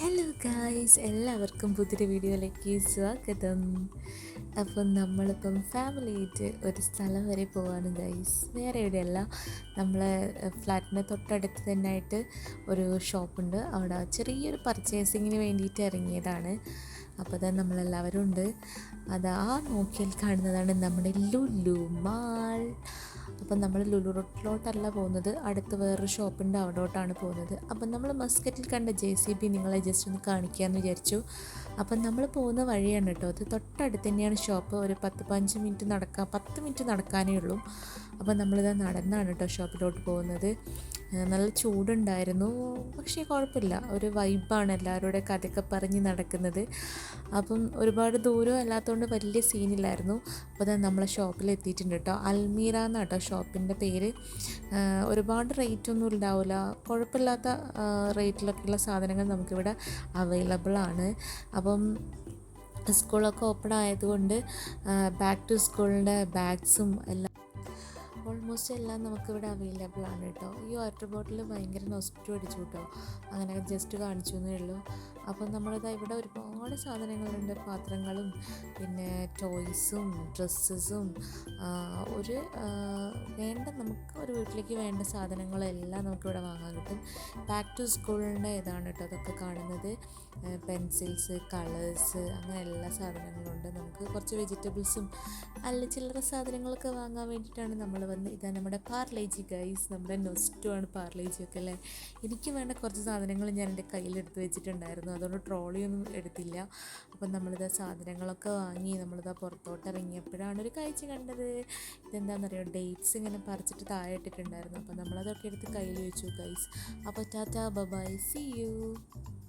Hello guys, എല്ലാവർക്കും പുതിയൊരു വീഡിയോയിലേക്ക് സ്വാഗതം. അപ്പം നമ്മളിപ്പം ഫാമിലിയായിട്ട് ഒരു സ്ഥലം വരെ പോവാണ് ഗൈസ്. വേറെ എവിടെയല്ല, നമ്മളെ ഫ്ലാറ്റിൻ്റെ തൊട്ടടുത്ത് തന്നെ ആയിട്ട് ഒരു ഷോപ്പുണ്ട്. അവിടെ ചെറിയൊരു പർച്ചേസിങ്ങിന് വേണ്ടിയിട്ട് ഇറങ്ങിയതാണ്. അപ്പോൾ അതാ നമ്മളെല്ലാവരും ഉണ്ട്. അതാ നോക്കിയാൽ കാണുന്നതാണ് നമ്മുടെ ലുലു മാൾ. അപ്പം നമ്മൾ ലുലു റോട്ടിലോട്ടല്ല പോകുന്നത്, അടുത്ത് വേറൊരു ഷോപ്പുണ്ട്, അവിടോട്ടാണ് പോകുന്നത്. അപ്പം നമ്മൾ മസ്കറ്റിൽ കണ്ട JCB നിങ്ങളെ ജസ്റ്റ് ഒന്ന് കാണിക്കാമെന്ന് വിചാരിച്ചു. അപ്പം നമ്മൾ പോകുന്ന വഴിയാണ് കേട്ടോ, അത് തൊട്ടടുത്ത് തന്നെയാണ് ഷോപ്പ്. ഒരു 10-15 മിനിറ്റ് നടക്കാം, 10 മിനിറ്റ് നടക്കാനേ ഉള്ളൂ. അപ്പം നമ്മളിത് നടന്നാണ് കേട്ടോ ഷോപ്പിലോട്ട് പോകുന്നത്. നല്ല ചൂടുണ്ടായിരുന്നു, പക്ഷേ കുഴപ്പമില്ല, ഒരു വൈബാണ് എല്ലാവരുടെ കഥയൊക്കെ പറഞ്ഞ് നടക്കുന്നത്. അപ്പം ഒരുപാട് ദൂരം അല്ലാത്തതുകൊണ്ട് വലിയ സീനില്ലായിരുന്നു. അപ്പോൾ അത് നമ്മളെ ഷോപ്പിൽ എത്തിയിട്ടുണ്ട് കേട്ടോ. അൽമീറ എന്നാണ് കേട്ടോ ഷോപ്പിൻ്റെ പേര്. ഒരുപാട് റേറ്റൊന്നും ഉണ്ടാവില്ല, കുഴപ്പമില്ലാത്ത റേറ്റിലൊക്കെയുള്ള സാധനങ്ങൾ നമുക്കിവിടെ അവൈലബിൾ ആണ്. അപ്പം സ്കൂളൊക്കെ ഓപ്പൺ ആയതുകൊണ്ട് ബാക്ക് ടു സ്കൂളിൻ്റെ ബാഗ്സും എല്ലാം ഓൾമോസ്റ്റ് എല്ലാം നമുക്കിവിടെ അവൈലബിൾ ആണ് കേട്ടോ. ഈ വാട്ടർ ബോട്ടിൽ ഭയങ്കര നൊസ്റ്റു അടിച്ചു കേട്ടോ, അങ്ങനെ ജസ്റ്റ് കാണിച്ചു എന്നേ ഉള്ളൂ. അപ്പം നമ്മളിതാ ഇവിടെ ഒരുപാട് സാധനങ്ങളുണ്ട്, പാത്രങ്ങളും പിന്നെ ടോയ്സും ഡ്രസ്സസും ഒരു വേണ്ട നമുക്ക് ഒരു വീട്ടിലേക്ക് വേണ്ട സാധനങ്ങളെല്ലാം നമുക്കിവിടെ വാങ്ങാൻ കിട്ടും. ബാക്ക് ടു സ്കൂളിൻ്റെ ഇതാണ് കേട്ടോ അതൊക്കെ കാണുന്നത്. പെൻസിൽസ്, കളേഴ്സ്, അങ്ങനെ എല്ലാ സാധനങ്ങളും ഉണ്ട്. നമുക്ക് കുറച്ച് വെജിറ്റബിൾസും അല്ല ചില്ലറ സാധനങ്ങളൊക്കെ വാങ്ങാൻ വേണ്ടിയിട്ടാണ് നമ്മൾ വന്ന്. ഇതാ നമ്മുടെ പാർലേജി ഗൈസ്, നമ്മുടെ നൊസ്റ്റു ആണ് പാർലേജിയൊക്കെ അല്ലേ. എനിക്ക് വേണ്ട കുറച്ച് സാധനങ്ങൾ ഞാൻ എൻ്റെ കയ്യിലെടുത്ത് വെച്ചിട്ടുണ്ടായിരുന്നു, അതുകൊണ്ട് ട്രോളിയൊന്നും എടുത്തില്ല. അപ്പം നമ്മളിതാ സാധനങ്ങളൊക്കെ വാങ്ങി നമ്മളിതാ പുറത്തോട്ട് ഇറങ്ങിയപ്പോഴാണ് ഒരു കാഴ്ച കണ്ടത്. ഇതെന്താണെന്നറിയോ, ഡേറ്റ്സ് ഇങ്ങനെ പറിച്ചിട്ട് താഴെ ഇട്ടിട്ടുണ്ടായിരുന്നു. അപ്പം നമ്മളതൊക്കെ എടുത്ത് കയ്യിൽ വെച്ചു ഗൈസ്. അപ്പോൾ ടാറ്റാ ബൈ, സീ യു.